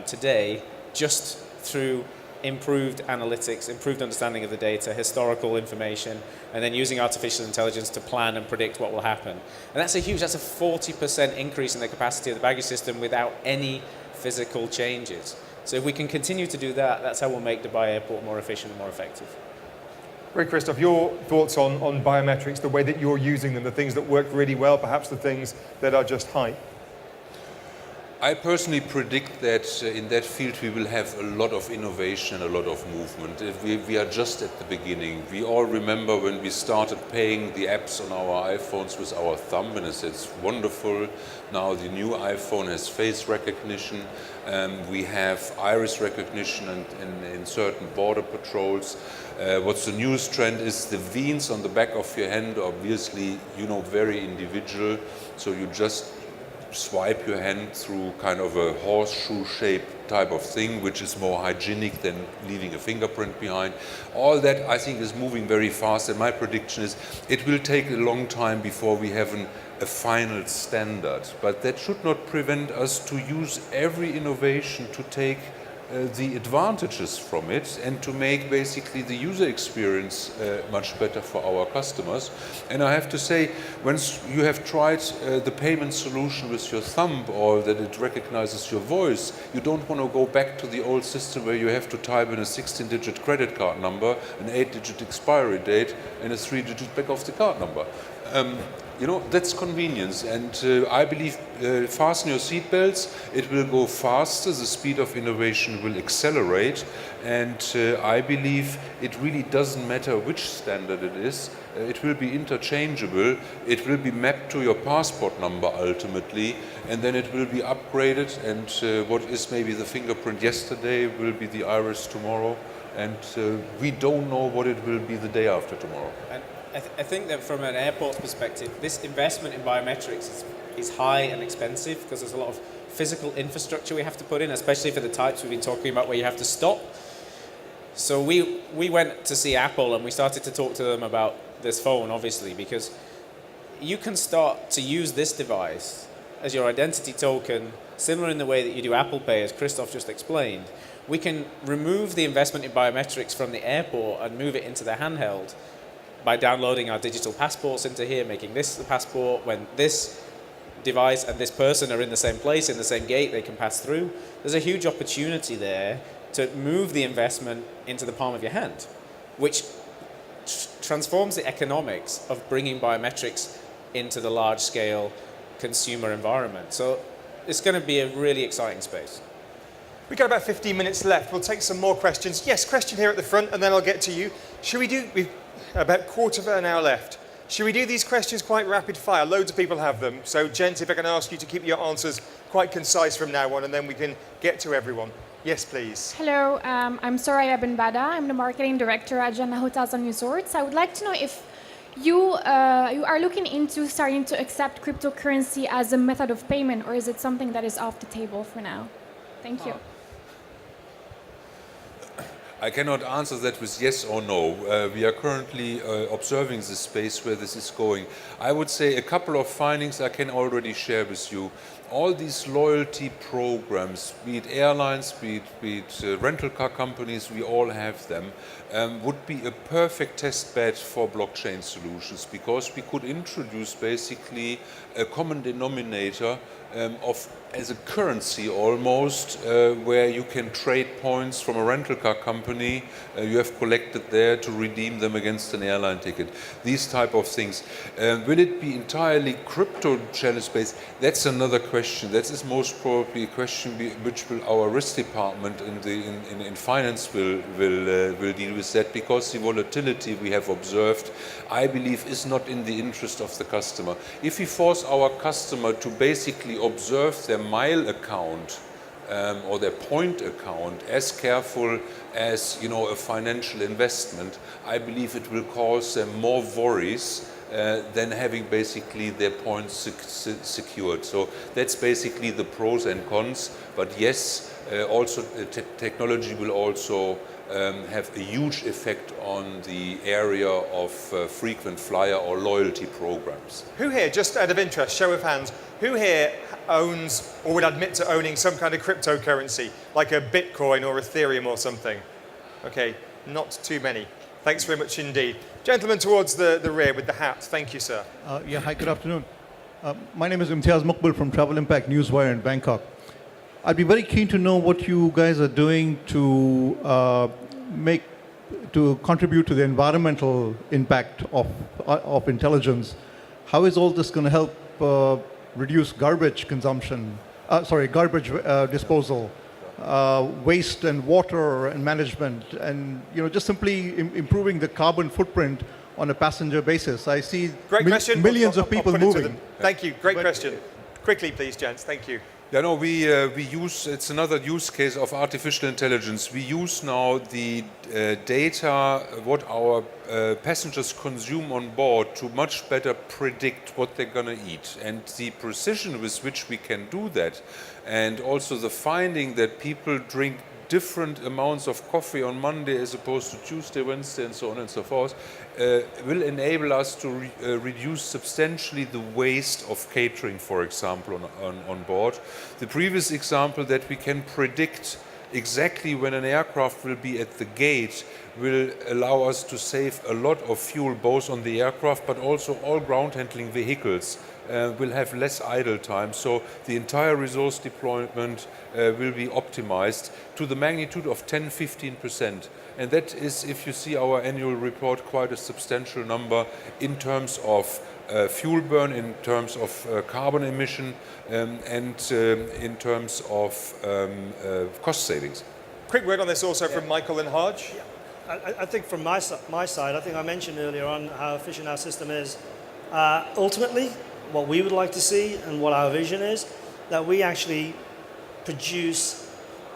today, just through improved analytics, improved understanding of the data, historical information, and then using artificial intelligence to plan and predict what will happen. And that's a 40% increase in the capacity of the baggage system without any physical changes. So if we can continue to do that, that's how we'll make Dubai Airport more efficient and more effective. Great, Christoph. Your thoughts on biometrics, the way that you're using them, the things that work really well, perhaps the things that are just hype? I personally predict that in that field we will have a lot of innovation, a lot of movement. We are just at the beginning. We all remember when we started paying the apps on our iPhones with our thumb, and it's wonderful. Now the new iPhone has face recognition. We have iris recognition in certain border patrols. What's the newest trend is the veins on the back of your hand, obviously, very individual. So you just swipe your hand through kind of a horseshoe-shaped type of thing, which is more hygienic than leaving a fingerprint behind. All that, I think, is moving very fast, and my prediction is it will take a long time before we have a final standard. But that should not prevent us to use every innovation to take the advantages from it and to make basically the user experience much better for our customers. And I have to say, once you have tried the payment solution with your thumb or that it recognizes your voice, you don't want to go back to the old system where you have to type in a 16-digit credit card number, an 8-digit expiry date, and a 3-digit back of the card number. You know, that's convenience, and I believe fasten your seatbelts, it will go faster, the speed of innovation will accelerate, and I believe it really doesn't matter which standard it is, it will be interchangeable, it will be mapped to your passport number ultimately, and then it will be upgraded, and what is maybe the fingerprint yesterday will be the iris tomorrow, and we don't know what it will be the day after tomorrow. And I think that from an airport's perspective, this investment in biometrics is high and expensive because there's a lot of physical infrastructure we have to put in, especially for the types we've been talking about where you have to stop. So we went to see Apple and we started to talk to them about this phone, obviously, because you can start to use this device as your identity token, similar in the way that you do Apple Pay, as Christoph just explained. We can remove the investment in biometrics from the airport and move it into the handheld by downloading our digital passports into here, making this the passport. When this device and this person are in the same place, in the same gate, they can pass through. There's a huge opportunity there to move the investment into the palm of your hand, which transforms the economics of bringing biometrics into the large-scale consumer environment. So it's going to be a really exciting space. We've got about 15 minutes left. We'll take some more questions. Yes, question here at the front, and then I'll get to you. Should we do... About a quarter of an hour left. Should we do these questions quite rapid fire? Loads of people have them. So, gents, if I can ask you to keep your answers quite concise from now on, and then we can get to everyone. Yes, please. Hello, I'm Soraya Ben Bada. I'm the marketing director at Jannah Hotels and Resorts. I would like to know if you are looking into starting to accept cryptocurrency as a method of payment, or is it something that is off the table for now? Thank you. I cannot answer that with yes or no. We are currently observing the space where this is going. I would say a couple of findings I can already share with you. All these loyalty programs, be it airlines, be it rental car companies, we all have them, would be a perfect test bed for blockchain solutions, because we could introduce basically a common denominator as a currency almost, where you can trade points from a rental car company you have collected there to redeem them against an airline ticket. These type of things. Will it be entirely crypto challenge based? That's another question. That is most probably a question which will our risk department in finance will deal with that, because the volatility we have observed, I believe, is not in the interest of the customer. If we force our customer to basically observe their mile account or their point account as careful as a financial investment, I believe it will cause them more worries than having basically their points secured. So that's basically the pros and cons. But yes, also technology will also have a huge effect on the area of frequent flyer or loyalty programs. Who here, just out of interest, show of hands, who here owns or would admit to owning some kind of cryptocurrency, like a Bitcoin or Ethereum or something? Okay, not too many. Thanks very much indeed. Gentleman towards the rear with the hat. Thank you, sir. Yeah, hi, good afternoon. My name is Imtiaz Muqbil from Travel Impact Newswire in Bangkok. I'd be very keen to know what you guys are doing to contribute to the environmental impact of intelligence. How is all this going to help reduce garbage consumption? Garbage disposal, waste and water and management, and just simply improving the carbon footprint on a passenger basis. I see millions of people moving. Thank you. Great question. Quickly, please, gents. Thank you. Yeah, no, we use, it's another use case of artificial intelligence. We use now the data, what our passengers consume on board, to much better predict what they're going to eat. And the precision with which we can do that, and also the finding that people drink different amounts of coffee on Monday as opposed to Tuesday, Wednesday, and so on and so forth, will enable us to reduce substantially the waste of catering, for example, on board. The previous example that we can predict exactly when an aircraft will be at the gate will allow us to save a lot of fuel both on the aircraft but also all ground handling vehicles will have less idle time. So the entire resource deployment will be optimized to the magnitude of 10-15%. And that is, if you see our annual report, quite a substantial number in terms of fuel burn, in terms of carbon emission, and in terms of cost savings. Quick word on this also from Michael and Harj. I think from my side, I think I mentioned earlier on how efficient our system is. Ultimately, what we would like to see and what our vision is, that we actually produce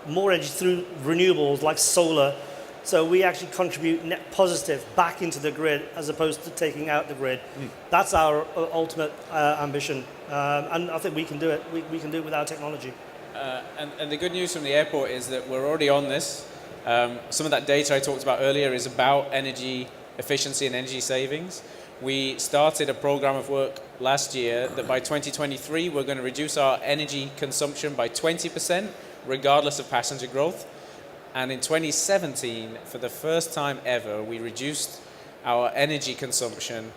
more energy through renewables like solar. So we actually contribute net positive back into the grid as opposed to taking out the grid. That's our ultimate ambition. And I think we can do it. We can do it with our technology. And the good news from the airport is that we're already on this. Some of that data I talked about earlier is about energy efficiency and energy savings. We started a program of work last year that by 2023 we're going to reduce our energy consumption by 20% regardless of passenger growth. And in 2017, for the first time ever, we reduced our energy consumption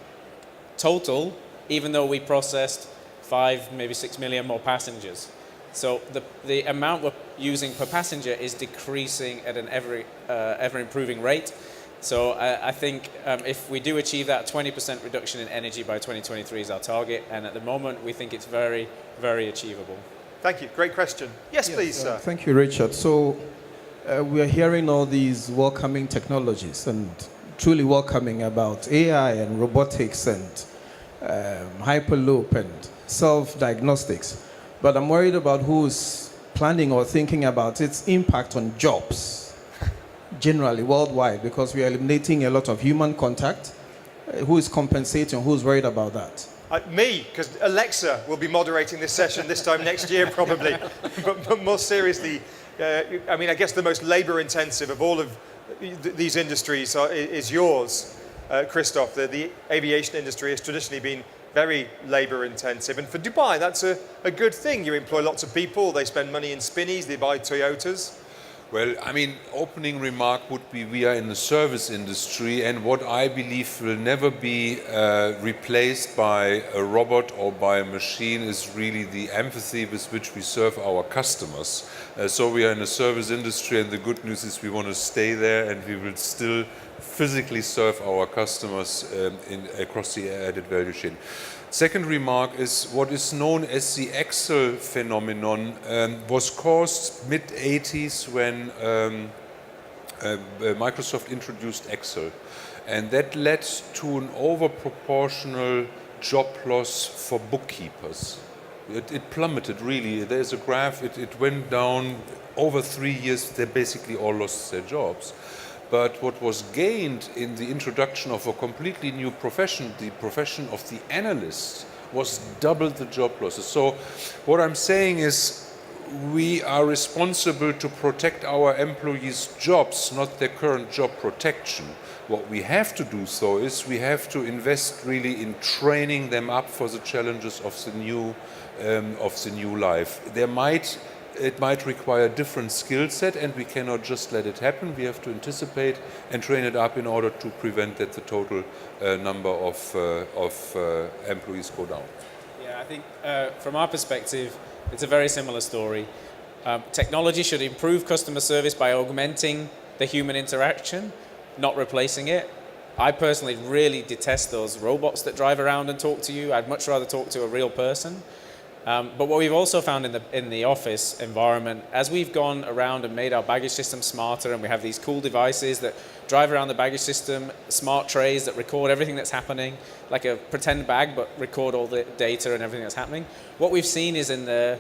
total, even though we processed 5, maybe 6 million more passengers. So the amount we're using per passenger is decreasing at an ever improving rate. So I think if we do achieve that 20% reduction in energy by 2023 is our target, and at the moment we think it's very, very achievable. Thank you. Great question. Yes, please, sir. Thank you, Richard. So we are hearing all these welcoming technologies and truly welcoming about AI and robotics and Hyperloop and self-diagnostics. But I'm worried about who's planning or thinking about its impact on jobs generally worldwide, because we are eliminating a lot of human contact. Who is compensating? Who's worried about that? Me, because Alexa will be moderating this session this time next year probably. But more seriously, I mean, I guess the most labor-intensive of all of these industries is yours, Christoph. The aviation industry has traditionally been very labor-intensive. And for Dubai, that's a good thing. You employ lots of people, they spend money in spinnies, they buy Toyotas. Well, I mean, opening remark would be we are in the service industry, and what I believe will never be replaced by a robot or by a machine is really the empathy with which we serve our customers. So we are in the service industry, and the good news is we want to stay there, and we will still physically serve our customers across the added value chain. Second remark is what is known as the Excel phenomenon was caused mid-80s when Microsoft introduced Excel. And that led to an overproportional job loss for bookkeepers. It plummeted, really. There's a graph, it went down over 3 years, they basically all lost their jobs. But what was gained in the introduction of a completely new profession, the profession of the analyst, was double the job losses. So what I'm saying is we are responsible to protect our employees' jobs, not their current job protection. What we have to do, so, is we have to invest really in training them up for the challenges of the new life. It might require a different skill set, and we cannot just let it happen. We have to anticipate and train it up in order to prevent that the total number of employees go down. Yeah, I think from our perspective, it's a very similar story. Technology should improve customer service by augmenting the human interaction, not replacing it. I personally really detest those robots that drive around and talk to you. I'd much rather talk to a real person. But what we've also found in the office environment, as we've gone around and made our baggage system smarter, and we have these cool devices that drive around the baggage system, smart trays that record everything that's happening, like a pretend bag, but record all the data and everything that's happening. What we've seen is in the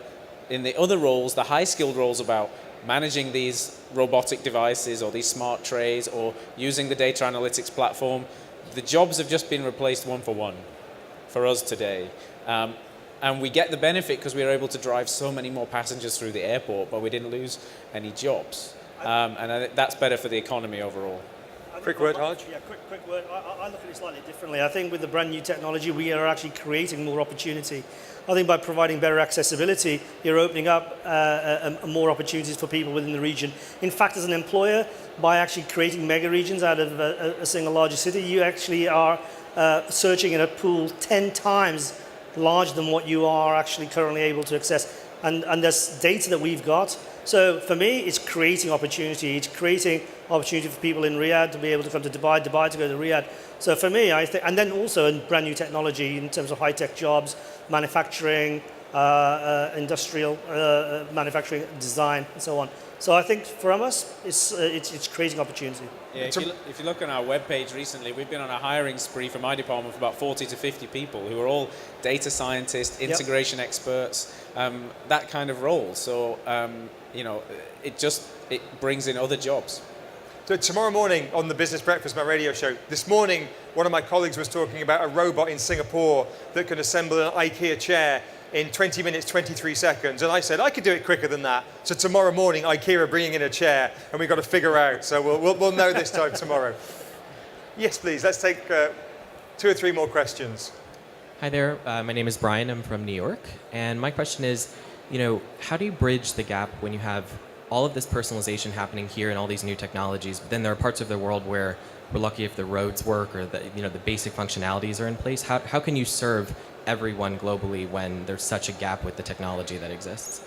other roles, the high-skilled roles about managing these robotic devices or these smart trays or using the data analytics platform, the jobs have just been replaced one for one for us today. And we get the benefit because we were able to drive so many more passengers through the airport, but we didn't lose any jobs. And I think that's better for the economy overall. Quick word, Harj? Yeah, quick word. I look at it slightly differently. I think with the brand new technology, we are actually creating more opportunity. I think by providing better accessibility, you're opening up more opportunities for people within the region. In fact, as an employer, by actually creating mega regions out of a single larger city, you actually are searching in a pool 10 times larger than what you are actually currently able to access. And there's data that we've got. So for me, it's creating opportunity. It's creating opportunity for people in Riyadh to be able to come to Dubai, Dubai to go to Riyadh. So for me, I think, and then also in brand new technology in terms of high-tech jobs, manufacturing, industrial manufacturing, design, and so on. So I think from us, it's creating opportunity. Yeah, if you look on our webpage recently, we've been on a hiring spree for my department for about 40 to 50 people who are all data scientists, integration experts, that kind of role. So, you know, it brings in other jobs. So tomorrow morning on the Business Breakfast, my radio show, this morning, one of my colleagues was talking about a robot in Singapore that can assemble an IKEA chair in 20 minutes, 23 seconds. And I said, I could do it quicker than that. So tomorrow morning, IKEA are bringing in a chair, and we've got to figure out. So we'll know this time tomorrow. Yes, please, let's take 2 or 3 more questions. Hi there, my name is Brian, I'm from New York. And my question is, you know, how do you bridge the gap when you have all of this personalization happening here and all these new technologies, but then there are parts of the world where we're lucky if the roads work or the, you know, the basic functionalities are in place. How can you serve everyone globally when there's such a gap with the technology that exists?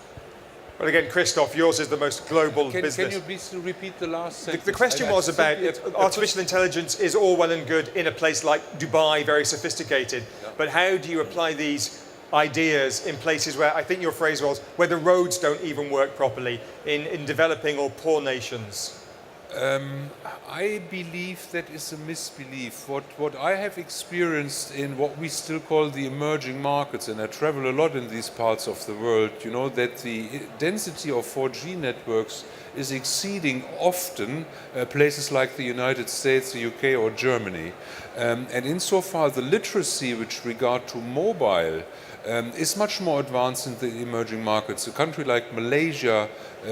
Well, again, Christoph, yours is the most global business. Can you please repeat the last sentence? The question was about artificial intelligence is all well and good in a place like Dubai, very sophisticated. Yeah. But how do you apply these ideas in places where, I think your phrase was, where the roads don't even work properly, in developing or poor nations? I believe that is a misbelief. What I have experienced in what we still call the emerging markets, and I travel a lot in these parts of the world, you know, that the density of 4G networks is exceeding often places like the United States, the UK or Germany. And insofar the literacy with regard to mobile is much more advanced in the emerging markets. A country like Malaysia,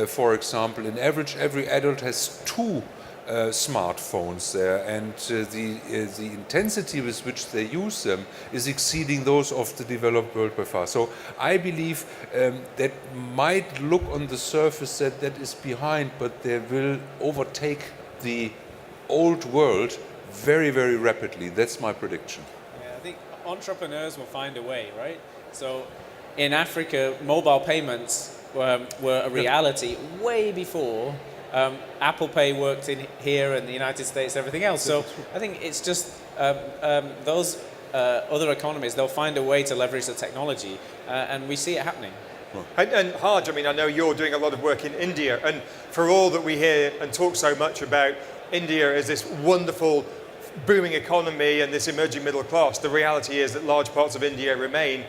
for example, in average every adult has 2 smartphones there, and the intensity with which they use them is exceeding those of the developed world by far. So I believe that might look on the surface that is behind, but they will overtake the old world very, very rapidly. That's my prediction. Yeah, I think entrepreneurs will find a way, right? So in Africa, mobile payments were a reality way before Apple Pay worked in here and the United States, everything else. So I think it's just those other economies, they'll find a way to leverage the technology, and we see it happening. And Harj, I mean, I know you're doing a lot of work in India, and for all that we hear and talk so much about India as this wonderful booming economy and this emerging middle class, the reality is that large parts of India remain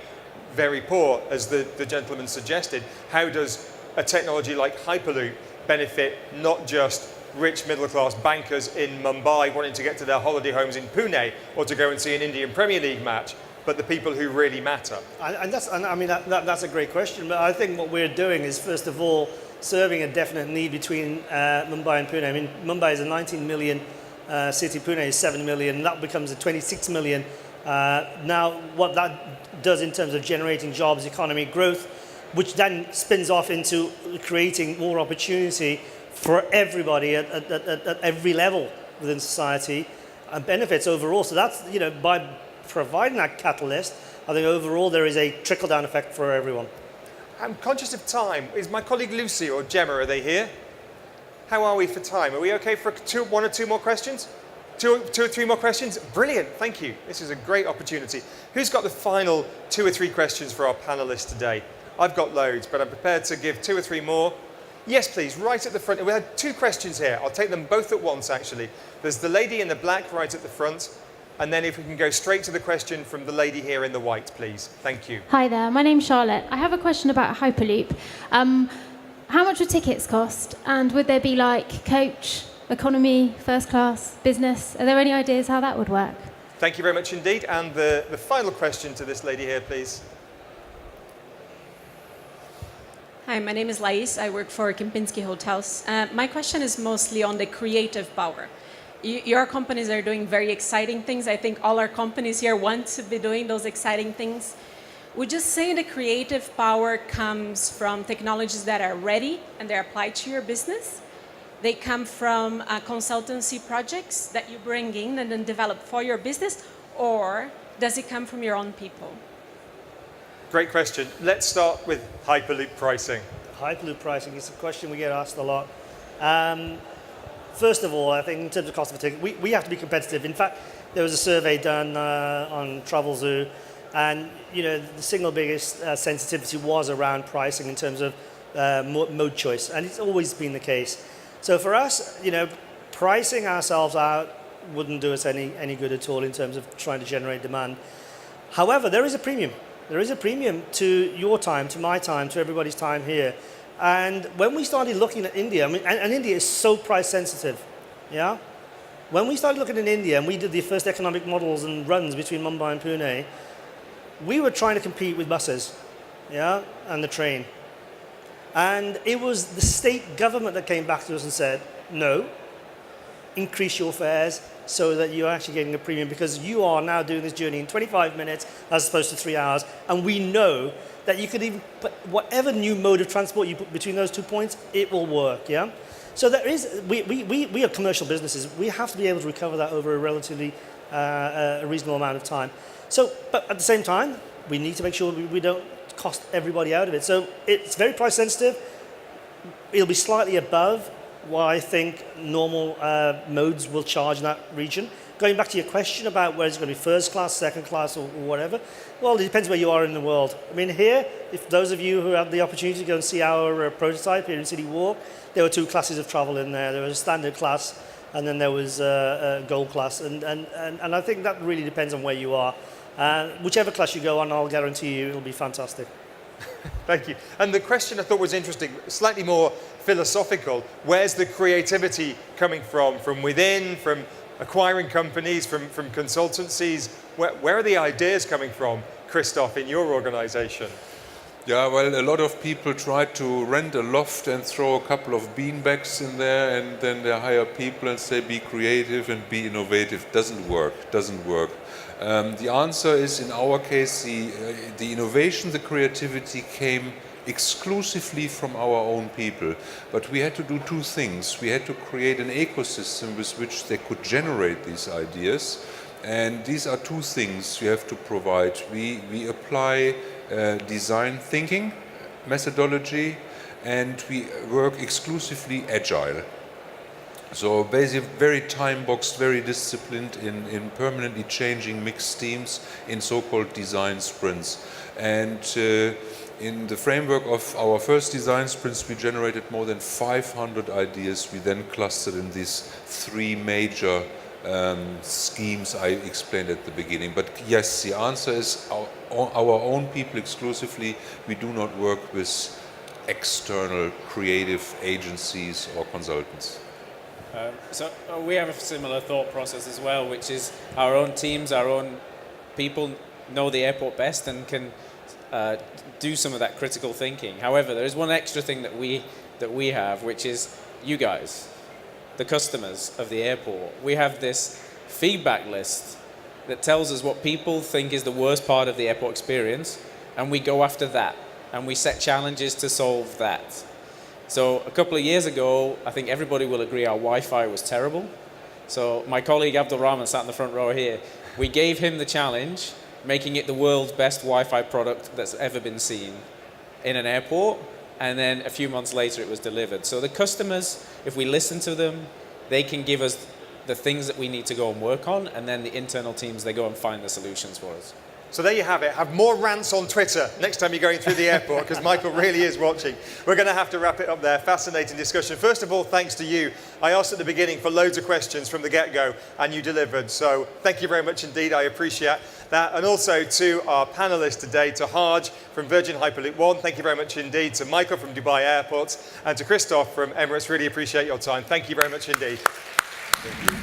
very poor, as the gentleman suggested. How does a technology like Hyperloop benefit not just rich middle class bankers in Mumbai wanting to get to their holiday homes in Pune or to go and see an Indian Premier League match, but the people who really matter? And that's a great question. But I think what we're doing is, first of all, serving a definite need between Mumbai and Pune. I mean, Mumbai is a 19 million city, Pune is 7 million, and that becomes a 26 million. Now, what that does in terms of generating jobs, economy growth, which then spins off into creating more opportunity for everybody at every level within society, and benefits overall. So that's, you know, by providing that catalyst, I think overall there is a trickle-down effect for everyone. I'm conscious of time. Is my colleague Lucy or Gemma, are they here? How are we for time? Are we okay for 1 or 2 more questions? 2 or 3 more questions? Brilliant, thank you. This is a great opportunity. Who's got the final 2 or 3 questions for our panelists today? I've got loads, but I'm prepared to give 2 or 3 more. Yes, please, right at the front. We had 2 questions here. I'll take them both at once, actually. There's the lady in the black right at the front, and then if we can go straight to the question from the lady here in the white, please. Thank you. Hi there, my name's Charlotte. I have a question about Hyperloop. How much would tickets cost? And would there be like coach, economy, first class, business? Are there any ideas how that would work? Thank you very much indeed. And the final question to this lady here, please. Hi, my name is Lais. I work for Kempinski Hotels. My question is mostly on the creative power. your companies are doing very exciting things. I think all our companies here want to be doing those exciting things. Would you say the creative power comes from technologies that are ready and they're applied to your business? They come from consultancy projects that you bring in and then develop for your business, or does it come from your own people? Great question. Let's start with Hyperloop pricing. Hyperloop pricing is a question we get asked a lot. First of all, I think in terms of cost of a ticket, we have to be competitive. In fact, there was a survey done on TravelZoo, and the single biggest sensitivity was around pricing in terms of mode choice, and it's always been the case. So for us, pricing ourselves out wouldn't do us any good at all in terms of trying to generate demand. However, there is a premium. There is a premium to your time, to my time, to everybody's time here. And when we started looking at India, and India is so price sensitive, yeah? When we started looking at India and we did the first economic models and runs between Mumbai and Pune, we were trying to compete with buses, yeah, and the train. And it was the state government that came back to us and said, no, increase your fares so that you're actually getting a premium, because you are now doing this journey in 25 minutes as opposed to 3 hours. And we know that you could even put whatever new mode of transport you put between those 2 points, it will work, yeah? So there is, we are commercial businesses. We have to be able to recover that over a relatively a reasonable amount of time. So, but at the same time, we need to make sure we don't cost everybody out of it. So it's very price sensitive. It'll be slightly above what I think normal modes will charge in that region. Going back to your question about whether it's going to be first class, second class, or whatever, well, it depends where you are in the world. I mean, here, if those of you who have the opportunity to go and see our prototype here in City Walk, there were 2 classes of travel in there. There was a standard class, and then there was a gold class. And I think that really depends on where you are. Whichever class you go on, I'll guarantee you it'll be fantastic. Thank you. And the question I thought was interesting, slightly more philosophical. Where's the creativity coming from? From within, from acquiring companies, from consultancies? Where are the ideas coming from, Christoph, in your organization? Yeah, well, a lot of people try to rent a loft and throw a couple of beanbags in there, and then they hire people and say, be creative and be innovative. Doesn't work. The answer is, in our case, the innovation, the creativity came exclusively from our own people. But we had to do 2 things. We had to create an ecosystem with which they could generate these ideas. And these are 2 things we have to provide. We apply design thinking methodology, and we work exclusively agile. So basically very time-boxed, very disciplined in permanently changing mixed teams in so-called design sprints. And in the framework of our first design sprints, we generated more than 500 ideas. We then clustered in these 3 major schemes I explained at the beginning. But yes, the answer is our own people exclusively. We do not work with external creative agencies or consultants. So we have a similar thought process as well, which is our own teams, our own people know the airport best and can do some of that critical thinking. However, there is one extra thing that we have, which is you guys, the customers of the airport. We have this feedback list that tells us what people think is the worst part of the airport experience, and we go after that, and we set challenges to solve that. So a couple of years ago, I think everybody will agree our Wi-Fi was terrible. So my colleague Abdul Rahman sat in the front row here. We gave him the challenge, making it the world's best Wi-Fi product that's ever been seen in an airport. And then a few months later, it was delivered. So the customers, if we listen to them, they can give us the things that we need to go and work on. And then the internal teams, they go and find the solutions for us. So there you have it. Have more rants on Twitter next time you're going through the airport, because Michael really is watching. We're going to have to wrap it up there. Fascinating discussion. First of all, thanks to you. I asked at the beginning for loads of questions from the get-go, and you delivered. So thank you very much indeed. I appreciate that. And also to our panelists today, to Harj from Virgin Hyperloop One. Thank you very much indeed. To Michael from Dubai Airports, and to Christoph from Emirates. Really appreciate your time. Thank you very much indeed. Thank you.